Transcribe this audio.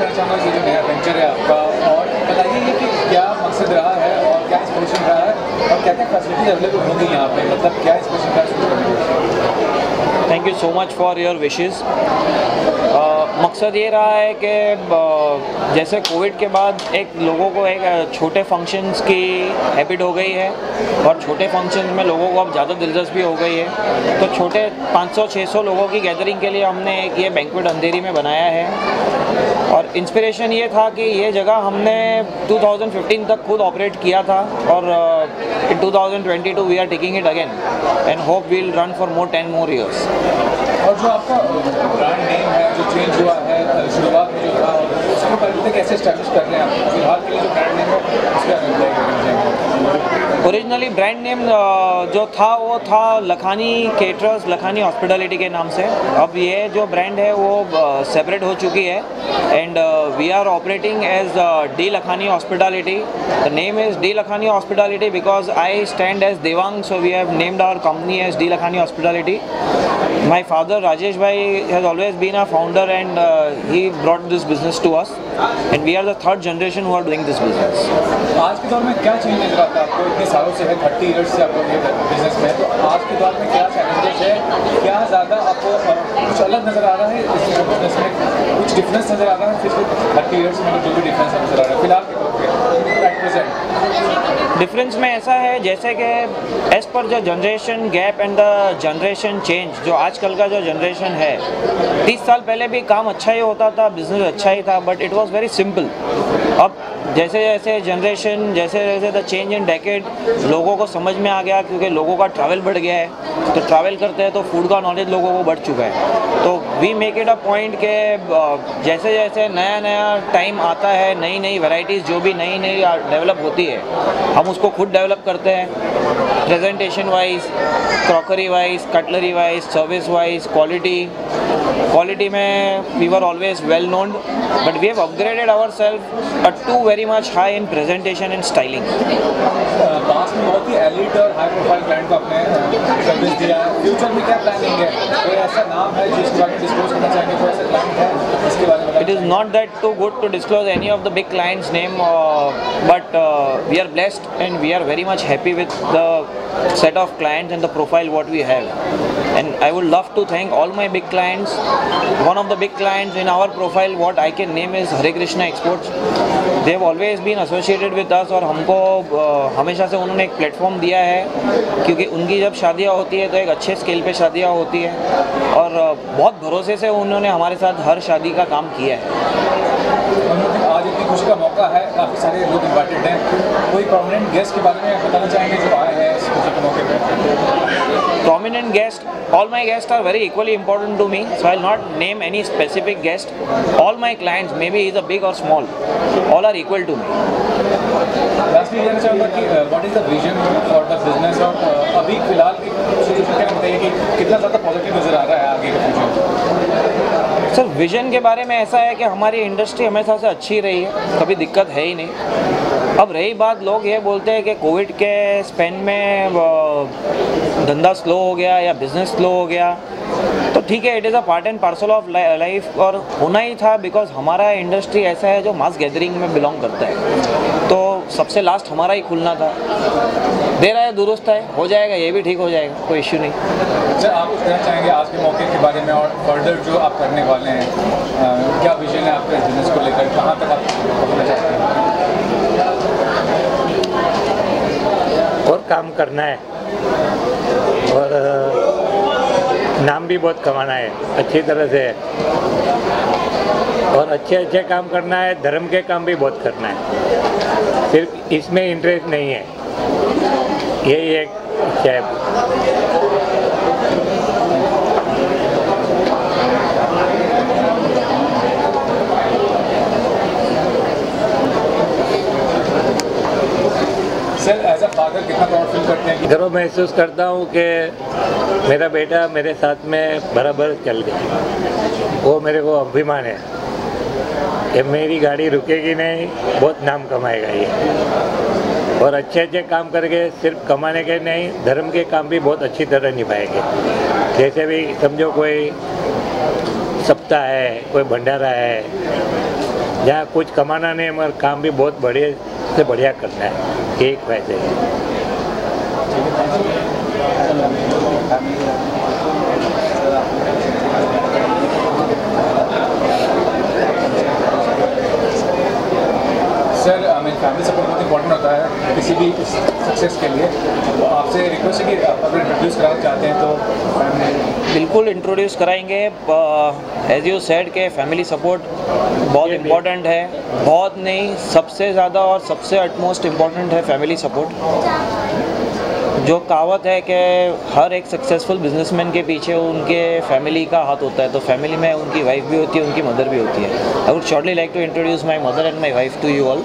करना चाहूँगा कि जो नया वेंचर है आपका, और बताइए कि क्या मकसद रहा है और क्या इंस्पिरेशन रहा है और क्या क्या फैसिलिटीज अवेलेबल होंगी यहाँ पे, मतलब क्या इंस्पिरेशन रहा है? Thank you so much for your wishes. मकसद ये रहा है कि जैसे कोविड के बाद एक लोगों को एक छोटे फंक्शंस की हैबिट हो गई है और छोटे फंक्शंस में लोगों को अब ज़्यादा दिलचस्पी हो गई है, तो छोटे 500-600 लोगों की गैदरिंग के लिए हमने एक ये बैंक्वेट अंधेरी में बनाया है। और इंस्पिरेशन ये था कि ये जगह हमने 2015 तक खुद ऑपरेट किया था और in 2022 we are taking it again and hope we'll run for more 10 more years। और जो आपका ब्रांड नेम है जो चेंज हुआ है शुरुआत में जो था, उसको पहले कैसे स्टैब्लिश कर रहे हैं आप? फिलहाल के लिए जो ब्रांड नेम है उसका ओरिजिनली ब्रांड नेम जो था वो था लखानी केटरर्स, लखानी हॉस्पिटैलिटी के नाम से। अब ये जो ब्रांड है वो सेपरेट हो चुकी है and we are operating as D Lakhani hospitality. The name is D Lakhani hospitality because I stand as Devang, so we have named our company as D Lakhani Hospitality. My father Rajesh bhai has always been a founder and he brought this business to us and we are the third generation who are doing this business. आज के दौर में क्या change नजर आता है आपको? इतने सालों से है, 30 ईयर्स से आप लोग ये बिजनेस में, तो आज के दौर में क्या चैलेंजेस है, क्या ज़्यादा आपको कुछ अलग नज़र आ रहा है इस बिजनेस में, कुछ डिफरेंस नज़र आ रहा है पिछले 30 ईयर्स में जो भी डिफरेंस नज़र आ रहा है फिलहाल के तौर पे एट प्रेजेंट? डिफरेंस में ऐसा है जैसे कि एज पर जो generation gap and the generation change, जो आजकल का जो जनरेशन है, 30 साल पहले भी काम अच्छा ही होता था, बिजनेस अच्छा ही था, but it was very simple. अब जैसे जैसे जनरेशन, जैसे जैसे द चेंज इन डेकेड, लोगों को समझ में आ गया क्योंकि लोगों का ट्रैवल बढ़ गया है, तो ट्रैवल करते हैं तो फूड का नॉलेज लोगों को बढ़ चुका है। तो we make it a point के जैसे जैसे नया नया टाइम आता है, नई नई वैरायटीज़ जो भी नई नई डेवलप होती है, हम उसको खुद डेवलप करते हैं, presentation wise, crockery wise, cutlery wise, service wise, quality में we were always well known, but we have upgraded our self to very much high in presentation and styling. पास में बहुत ही एलिट और हाई प्रोफाइल क्लाइंट को आपने service दिया है, फ्यूचर में क्या प्लानिंग है? कोई ऐसा नाम है जिसके बारे में डिस्क्लोज करना चाहेंगे? कोई ऐसा क्लाइंट है इसके बारे में? It is not that too good to disclose any of the big clients' name, but we are blessed and we are very much happy with the set of clients and the profile what we have. And I would love to thank all my big clients. One of the big clients in our profile, what I can name is Hare Krishna Exports. They have always been associated with us और हमको हमेशा से उन्होंने एक platform दिया है, क्योंकि उनकी जब शादियाँ होती है तो एक अच्छे स्केल पे शादियाँ होती है और बहुत भरोसे से उन्होंने हमारे साथ हर शादी का काम किया है। आज इतनी खुशी का मौका है, काफ़ी सारे लोग इन्वाइटेड हैं, कोई प्रोमिनेंट गेस्ट के बारे में बताना चाहेंगे जो आए हैं इस खुशी के मौके पे? Prominent guest, all my guests are very equally important to me, so I'll not name any specific guest. All my clients, maybe he's a big or small, all are equal to me. Lastly ये जानना चाहूँगा कि what is the vision for the business, और अभी फिलहाल की situation क्या बताइए कि कितना ज़्यादा पॉजिटिव नज़र आ रहा है आगे का फ्यूचर? सर, विजन के बारे में ऐसा है कि हमारी इंडस्ट्री हमेशा से अच्छी रही है, कभी दिक्कत है ही नहीं। अब रही बात, लोग ये बोलते हैं कि कोविड के स्पेन में धंधा स्लो हो गया या बिजनेस स्लो हो गया, तो ठीक है, it is a part and parcel of life और होना ही था, बिकॉज हमारा इंडस्ट्री ऐसा है जो मास गैदरिंग में बिलोंग करता है, तो सबसे लास्ट हमारा ही खुलना था। देर आए दुरुस्त है, हो जाएगा, ये भी ठीक हो जाएगा, कोई इश्यू नहीं। सर, आप कुछ कहना चाहेंगे आज के मौके के बारे में और फर्दर जो आप करने वाले हैं, क्या विजन है आपके बिजनेस को लेकर, कहाँ तक आप पहुँचना चाहते हैं? और काम करना है और नाम भी बहुत कमाना है अच्छी तरह से, और अच्छे अच्छे काम करना है, धर्म के काम भी बहुत करना है, सिर्फ इसमें इंटरेस्ट नहीं है, यही एक इच्छा है। सर, एज अ फादर कितना प्राउड फील करते हैं? गर्व महसूस करता हूँ कि मेरा बेटा मेरे साथ में बराबर चल गया, वो मेरे को अभिमान है कि मेरी गाड़ी रुकेगी नहीं, बहुत नाम कमाएगा ये, और अच्छे अच्छे काम करके सिर्फ कमाने के नहीं, धर्म के काम भी बहुत अच्छी तरह निभाएंगे। जैसे भी समझो कोई सप्ताह है, कोई भंडारा है, जहाँ कुछ कमाना नहीं मगर काम भी बहुत बढ़िया से बढ़िया करना है, एक वैसे है। सर हमें फैमिली सपोर्ट बहुत इंपॉर्टेंट होता है किसी भी सक्सेस के लिए, तो आपसे रिक्वेस्ट है कि आप अगर इंट्रोड्यूस कराना चाहते हैं तो बिल्कुल इंट्रोड्यूस कराएंगे। एज यू सेड के फैमिली सपोर्ट बहुत इम्पोर्टेंट है, बहुत नहीं सबसे ज़्यादा और सबसे अटमोस्ट इम्पॉर्टेंट है फैमिली सपोर्ट। जो कहावत है कि हर एक सक्सेसफुल बिजनेसमैन के पीछे उनके फैमिली का हाथ होता है, तो फैमिली में उनकी वाइफ भी होती है, उनकी मदर भी होती है। I would shortly like to introduce my mother and my wife to you all.